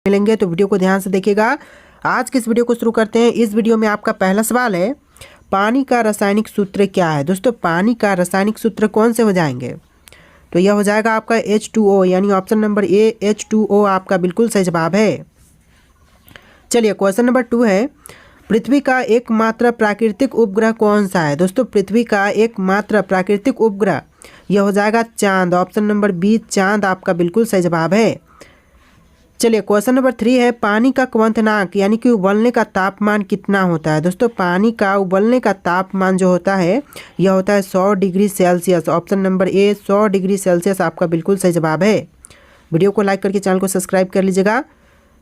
मिलेंगे, तो वीडियो को ध्यान से देखिएगा। आज के इस वीडियो को शुरू करते हैं। इस वीडियो में आपका पहला सवाल है, पानी का रासायनिक सूत्र क्या है। दोस्तों, पानी का रासायनिक सूत्र कौन से हो जाएंगे? तो यह हो जाएगा आपका H2O, यानी ऑप्शन नंबर ए H2O आपका बिल्कुल सही जवाब है। चलिए, क्वेश्चन नंबर 2 है, पृथ्वी का एकमात्र प्राकृतिक उपग्रह कौन सा है। दोस्तों, पृथ्वी का एकमात्र प्राकृतिक उपग्रह यह हो जाएगा चांद। ऑप्शन नंबर बी चांद आपका बिल्कुल सही जवाब है। चलिए, क्वेश्चन नंबर 3 है, पानी का क्वथनांक यानी कि उबलने का तापमान कितना होता है। दोस्तों, पानी का उबलने का तापमान जो होता है यह होता है 100 degree Celsius. Option number A 100 degree Celsius आपका बिल्कुल सही जवाब है। वीडियो को लाइक करके चैनल को सब्सक्राइब कर लीजिएगा।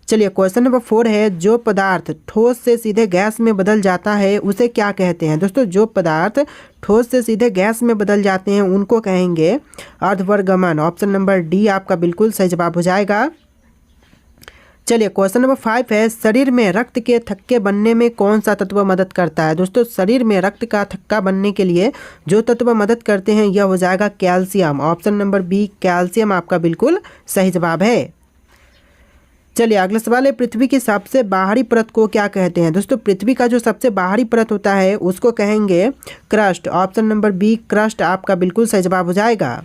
चलिए, क्वेश्चन नंबर 4 है, जो पदार्थ ठोस से सीधे गैस में बदल जाता है उसे क्या कहते हैं। दोस्तों, जो पदार्थ ठोस से सीधे गैस में बदल जाते हैं उनको कहेंगे अर्धवर्गमन। ऑप्शन नंबर डी आपका बिल्कुल सही जवाब हो जाएगा। चलिए, क्वेश्चन नंबर 5 है, शरीर में रक्त के थक्के बनने में कौन सा तत्व मदद करता है। दोस्तों, शरीर में रक्त का थक्का बनने के लिए जो तत्व मदद करते हैं यह हो जाएगा calcium. Option number B calcium आपका बिल्कुल सही जवाब है। चलिए, अगला सवाल है, पृथ्वी की सबसे बाहरी परत को क्या कहते हैं। दोस्तों, पृथ्वी का जो सबसे बाहरी परत होता है उसको कहेंगे crust. Option number B crust आपका बिल्कुल सही जवाब हो जाएगा।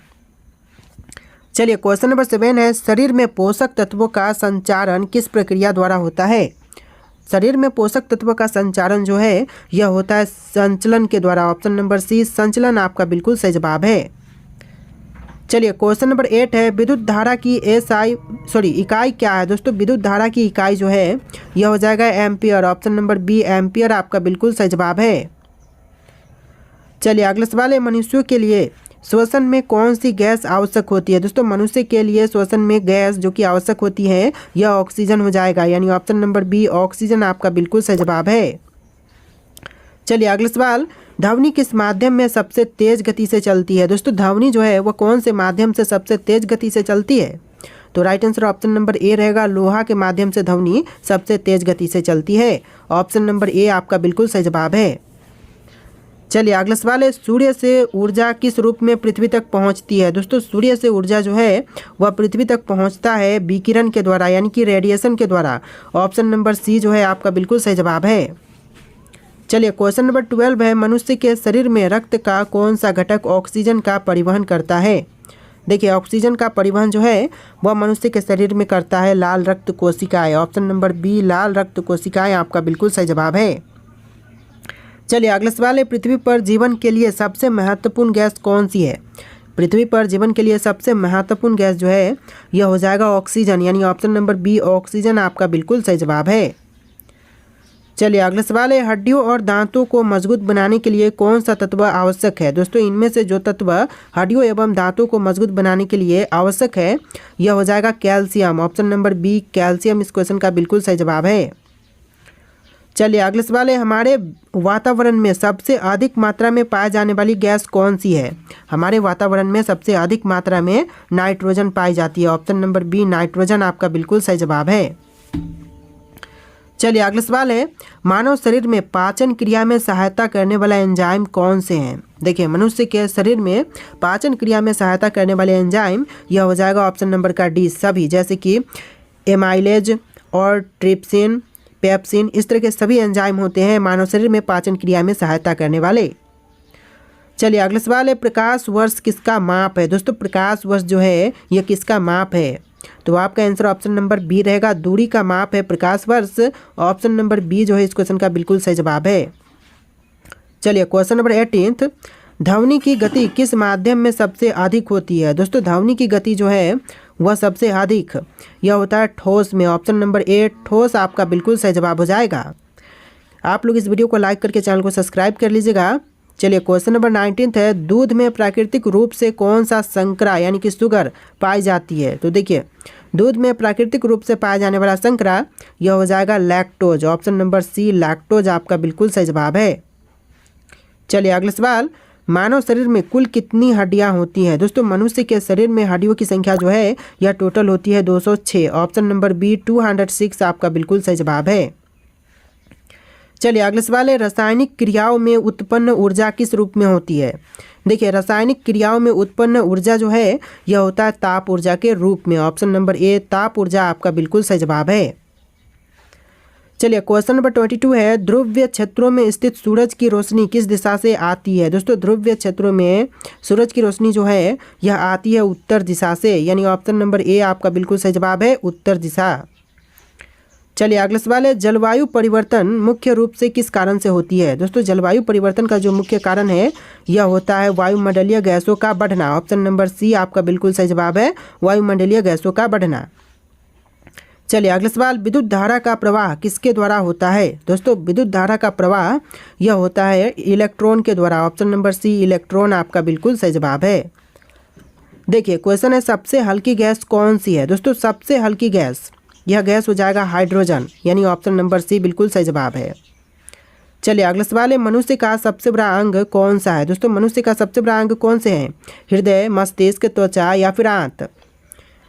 चलिए, क्वेश्चन नंबर 7 है, शरीर में पोषक तत्वों का संचारण किस प्रक्रिया द्वारा होता है। शरीर में पोषक तत्वों का संचारण जो है यह होता है संचलन के द्वारा। ऑप्शन नंबर सी संचलन आपका बिल्कुल सही जवाब है। चलिए, क्वेश्चन नंबर 8 है, विद्युत धारा की इकाई क्या है। दोस्तों, विद्युत धारा की इकाई जो है यह हो जाएगा ampere. Option number B ampere आपका बिल्कुल सही जवाब है। चलिए, अगला सवाल है, मनुष्यों के लिए श्वसन में कौन सी गैस आवश्यक होती है। दोस्तों, मनुष्य के लिए श्वसन में गैस जो कि आवश्यक होती है यह ऑक्सीजन हो जाएगा, यानी ऑप्शन नंबर बी ऑक्सीजन आपका बिल्कुल सही जवाब है। चलिए, अगला सवाल, ध्वनि किस माध्यम में सबसे तेज गति से चलती है। दोस्तों, ध्वनि जो है वह कौन से माध्यम से सबसे तेज गति से चलती है। तो right answer option number A रहेगा, लोहा के माध्यम से ध्वनि सबसे तेज गति से चलती है। ऑप्शन नंबर ए आपका बिल्कुल सही जवाब है। चलिए, अगला सवाल है, सूर्य से ऊर्जा किस रूप में पृथ्वी तक पहुंचती है। दोस्तों, सूर्य से ऊर्जा जो है वह पृथ्वी तक पहुंचता है विकिरण के द्वारा, यानी कि रेडिएशन के द्वारा। ऑप्शन नंबर सी जो है आपका बिल्कुल सही जवाब है। चलिए, क्वेश्चन नंबर 12 है, मनुष्य के शरीर में रक्त का कौन सा घटक ऑक्सीजन का परिवहन करता है। देखिए, ऑक्सीजन का परिवहन जो है वह मनुष्य के शरीर में करता है लाल रक्त कोशिकाएं। ऑप्शन नंबर बी लाल रक्त कोशिकाएं आपका बिल्कुल सही जवाब है। चलिए, अगला सवाल है, पृथ्वी पर जीवन के लिए सबसे महत्वपूर्ण गैस कौन सी है। पृथ्वी पर जीवन के लिए सबसे महत्वपूर्ण गैस जो है यह हो जाएगा ऑक्सीजन, यानी ऑप्शन नंबर बी ऑक्सीजन आपका बिल्कुल सही जवाब है। चलिए, अगला सवाल है, हड्डियों और दांतों को मजबूत बनाने के लिए कौन सा तत्व आवश्यक है। दोस्तों, इनमें से जो तत्व हड्डियों एवं दांतों को मजबूत बनाने के लिए आवश्यक है यह हो जाएगा calcium. Option number B calcium इस क्वेश्चन का बिल्कुल सही जवाब है। चलिए, अगला सवाल है, हमारे वातावरण में सबसे अधिक मात्रा में पाई जाने वाली गैस कौन सी है। हमारे वातावरण में सबसे अधिक मात्रा में नाइट्रोजन पाई जाती है। ऑप्शन नंबर बी नाइट्रोजन आपका बिल्कुल सही जवाब है। चलिए, अगला सवाल है, मानव शरीर में पाचन क्रिया में सहायता करने वाला एंजाइम कौन से हैं। देखिए, मनुष्य के शरीर में पाचन क्रिया में सहायता करने वाले एंजाइम यह हो जाएगा ऑप्शन नंबर का डी सभी, जैसे कि एमाइलेज और ट्रिप्सिन पेप्सिन, इस तरह के सभी एंजाइम होते हैं मानव शरीर में पाचन क्रिया में सहायता करने वाले। चलिए, अगला सवाल है, प्रकाश वर्ष किसका माप है। दोस्तों, प्रकाश वर्ष जो है यह किसका माप है। तो आपका आंसर ऑप्शन नंबर बी रहेगा, दूरी का माप है प्रकाश वर्ष। ऑप्शन नंबर बी जो है इस क्वेश्चन का बिल्कुल सही जवाब है। चलिए, क्वेश्चन नंबर 18, ध्वनि की गति किस माध्यम में सबसे अधिक होती है। दोस्तों, ध्वनि की गति जो है वह सबसे अधिक यह होता है ठोस में। ऑप्शन नंबर ए ठोस आपका बिल्कुल सही जवाब हो जाएगा। आप लोग इस वीडियो को लाइक करके चैनल को सब्सक्राइब कर लीजिएगा। चलिए, क्वेश्चन नंबर 19 है, दूध में प्राकृतिक रूप से कौन सा संकरा यानी कि शुगर पाई जाती है। तो देखिए, दूध में प्राकृतिक रूप से पाया जाने वाला संकरा यह हो जाएगा lactose. Option number C lactose आपका बिल्कुल सही जवाब है। चलिए, अगला सवाल, मानव शरीर में कुल कितनी हड्डियां होती हैं। दोस्तों, मनुष्य के शरीर में हड्डियों की संख्या जो है यह टोटल होती है 206। ऑप्शन नंबर बी 206 आपका बिल्कुल सही जवाब है। चलिए अगला सवाल है, रासायनिक क्रियाओं में उत्पन्न ऊर्जा किस रूप में होती है। देखिए रासायनिक क्रियाओं में उत्पन्न ऊर्जा जो है यह होता है ताप ऊर्जा के रूप में। ऑप्शन नंबर ए ताप ऊर्जा आपका बिल्कुल सही जवाब है। चलिए क्वेश्चन नंबर 22 है, ध्रुवीय क्षेत्रों में स्थित सूरज की रोशनी किस दिशा से आती है। दोस्तों ध्रुवीय क्षेत्रों में सूरज की रोशनी जो है यह आती है उत्तर दिशा से, यानी ऑप्शन नंबर ए आपका बिल्कुल सही जवाब है, उत्तर दिशा। चलिए अगला सवाल है, जलवायु परिवर्तन मुख्य रूप से किस कारण से होती है। दोस्तों जलवायु परिवर्तन का जो मुख्य कारण है यह होता है वायुमंडलीय गैसों का बढ़ना। ऑप्शन नंबर सी आपका बिल्कुल सही जवाब है, वायुमंडलीय गैसों का बढ़ना। चलिए अगला सवाल, विद्युत धारा का प्रवाह किसके द्वारा होता है। दोस्तों विद्युत धारा का प्रवाह यह होता है इलेक्ट्रॉन के द्वारा। ऑप्शन नंबर सी इलेक्ट्रॉन आपका बिल्कुल सही जवाब है। देखिए क्वेश्चन है, सबसे हल्की गैस कौन सी है। दोस्तों सबसे हल्की गैस, यह गैस हो जाएगा हाइड्रोजन, यानी ऑप्शन नंबर सी बिल्कुल सही जवाब है। चलिए अगला सवाल है, मनुष्य का सबसे बड़ा अंग कौन सा है। दोस्तों मनुष्य का सबसे बड़ा अंग कौन से हैं, हृदय, मस्तिष्क, त्वचा या फिर आंत।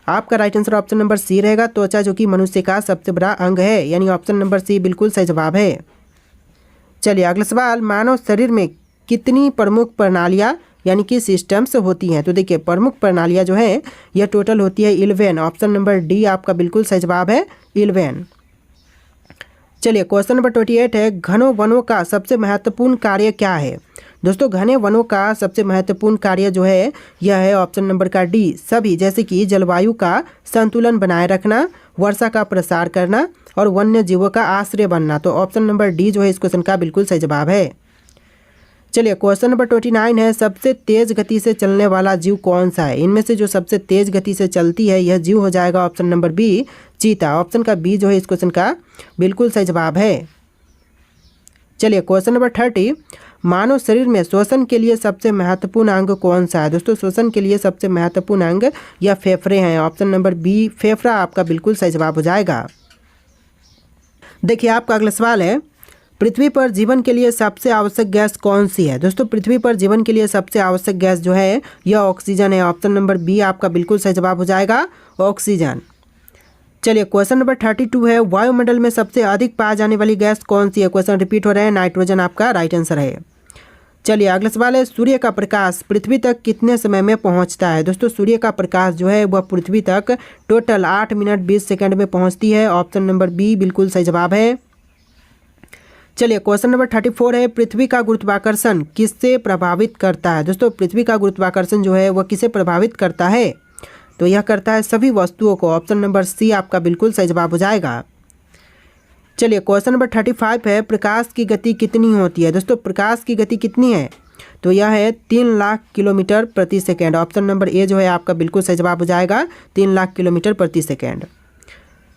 आपका right answer option number C रहेगा, त्वचा, जो कि मनुष्य का सबसे बड़ा अंग है, यानी ऑप्शन नंबर सी बिल्कुल सही जवाब है। चलिए अगला सवाल, मानव शरीर में कितनी प्रमुख प्रणालियाँ यानी कि सिस्टम्स होती हैं। तो देखिए प्रमुख प्रणालियाँ जो है यह टोटल होती है 11। ऑप्शन नंबर डी आपका बिल्कुल सही जवाब है, 11। चलिए क्वेश्चन नंबर 28 है, घनों वनों का सबसे महत्वपूर्ण कार्य क्या है। दोस्तों घने वनों का सबसे महत्वपूर्ण कार्य जो है यह है ऑप्शन नंबर का डी, सभी, जैसे कि जलवायु का संतुलन बनाए रखना, वर्षा का प्रसार करना और वन्य जीवों का आश्रय बनना। तो ऑप्शन नंबर डी जो है इस क्वेश्चन का बिल्कुल सही जवाब है। चलिए क्वेश्चन नंबर 29 है, सबसे तेज गति से चलने वाला जीव कौन सा है। इनमें से जो सबसे तेज गति से चलती है यह जीव हो जाएगा ऑप्शन नंबर बी, चीता। ऑप्शन का बी जो है इस क्वेश्चन का बिल्कुल सही जवाब है। चलिए क्वेश्चन नंबर 30, मानव शरीर में श्वसन के लिए सबसे महत्वपूर्ण अंग कौन सा है। दोस्तों श्वसन के लिए सबसे महत्वपूर्ण अंग या फेफड़े हैं। ऑप्शन नंबर बी फेफड़ा आपका बिल्कुल सही जवाब हो जाएगा। देखिए आपका अगला सवाल है, पृथ्वी पर जीवन के लिए सबसे आवश्यक गैस कौन सी है। दोस्तों पृथ्वी पर जीवन के लिए सबसे आवश्यक गैस जो है यह ऑक्सीजन है। ऑप्शन नंबर बी आपका बिल्कुल सही जवाब हो जाएगा, ऑक्सीजन। चलिए क्वेश्चन नंबर 32 है, वायुमंडल में सबसे अधिक पाई जाने वाली गैस कौन सी है। क्वेश्चन रिपीट हो रहा है, नाइट्रोजन आपका राइट आंसर है। चलिए अगला सवाल है, सूर्य का प्रकाश पृथ्वी तक कितने समय में पहुंचता है। दोस्तों सूर्य का प्रकाश जो है वह पृथ्वी तक टोटल 8 मिनट 20 सेकंड में पहुंचती है। ऑप्शन नंबर बी बिल्कुल सही जवाब है। चलिए क्वेश्चन नंबर 34 है, पृथ्वी का गुरुत्वाकर्षण किससे प्रभावित करता है। दोस्तों पृथ्वी का गुरुत्वाकर्षण जो है वह किसे प्रभावित करता है, तो यह करता है सभी वस्तुओं को। ऑप्शन नंबर सी आपका बिल्कुल सही जवाब हो जाएगा। चलिए क्वेश्चन नंबर 35 है, प्रकाश की गति कितनी होती है। दोस्तों प्रकाश की गति कितनी है, तो यह है 3 लाख किलोमीटर प्रति सेकेंड। ऑप्शन नंबर ए जो है आपका बिल्कुल सही जवाब हो जाएगा, 3 लाख किलोमीटर प्रति सेकेंड।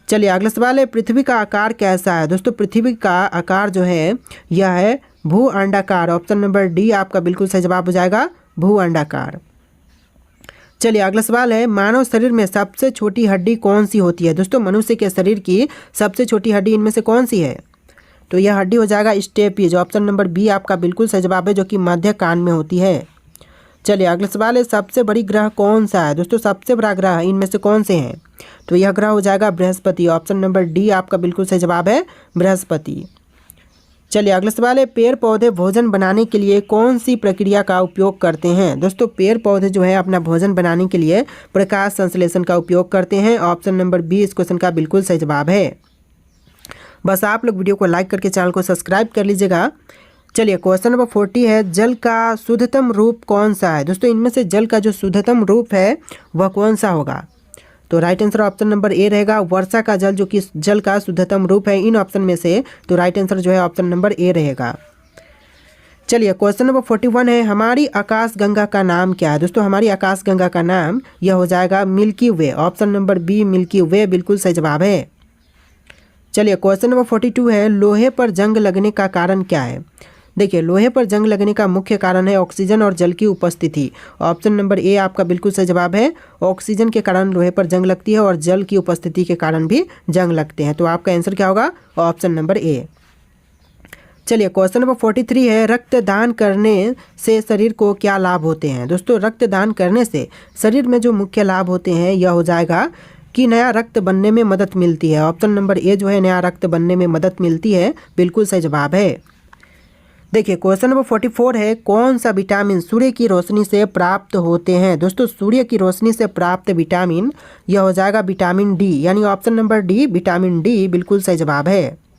चलिए अगला सवाल है, पृथ्वी का आकार कैसा है। दोस्तों पृथ्वी का आकार जो है यह है भू अंडाकार। ऑप्शन नंबर डी आपका बिल्कुल सही जवाब हो जाएगा, भू अंडाकार। चलिए अगला सवाल है, मानव शरीर में सबसे छोटी हड्डी कौन सी होती है। दोस्तों मनुष्य के शरीर की सबसे छोटी हड्डी इनमें से कौन सी है, तो यह हड्डी हो जाएगा स्टेपीज। ऑप्शन नंबर बी आपका बिल्कुल सही जवाब है, जो कि मध्य कान में होती है। चलिए अगला सवाल है, सबसे बड़ी ग्रह कौन सा है। दोस्तों सबसे बड़ा ग्रह इनमें से कौन से हैं, तो यह ग्रह हो जाएगा बृहस्पति। ऑप्शन नंबर डी आपका बिल्कुल सही जवाब है, बृहस्पति। चलिए अगला सवाल है, पेड़ पौधे भोजन बनाने के लिए कौन सी प्रक्रिया का उपयोग करते हैं। दोस्तों पेड़ पौधे जो है अपना भोजन बनाने के लिए प्रकाश संश्लेषण का उपयोग करते हैं। ऑप्शन नंबर बी इस क्वेश्चन का बिल्कुल सही जवाब है। बस आप लोग वीडियो को लाइक करके चैनल को सब्सक्राइब कर लीजिएगा। चलिए क्वेश्चन नंबर 40 है, जल का शुद्धतम रूप कौन सा है। दोस्तों इनमें से जल का जो शुद्धतम रूप है वह कौन सा होगा, तो right answer option number A रहेगा, वर्षा का जल, जो कि जल का शुद्धतम रूप है इन ऑप्शन में से। तो राइट आंसर जो है ऑप्शन नंबर ए रहेगा। चलिए क्वेश्चन नंबर 41 है, हमारी आकाश गंगा का नाम क्या है। दोस्तों हमारी आकाश गंगा का नाम यह हो जाएगा मिल्की वे। ऑप्शन नंबर बी मिल्की वे बिल्कुल सही जवाब है। चलिए क्वेश्चन नंबर 42 है, लोहे पर जंग लगने का कारण क्या है। देखिए लोहे पर जंग लगने का मुख्य कारण है ऑक्सीजन और जल की उपस्थिति। ऑप्शन नंबर ए आपका बिल्कुल सही जवाब है, ऑक्सीजन के कारण लोहे पर जंग लगती है और जल की उपस्थिति के कारण भी जंग लगते हैं। तो आपका आंसर क्या होगा, ऑप्शन नंबर ए। चलिए क्वेश्चन नंबर 43 है, रक्तदान करने से शरीर को क्या लाभ होते हैं। दोस्तों रक्तदान करने से शरीर में जो मुख्य लाभ होते हैं यह हो जाएगा कि नया रक्त बनने में मदद मिलती है। ऑप्शन नंबर ए जो है नया रक्त बनने में मदद मिलती है, बिल्कुल सही जवाब है। देखिए क्वेश्चन नंबर 44 है, कौन सा विटामिन सूर्य की रोशनी से प्राप्त होते हैं। दोस्तों सूर्य की रोशनी से प्राप्त विटामिन यह हो जाएगा विटामिन डी, यानी option number D vitamin D बिल्कुल सही जवाब है।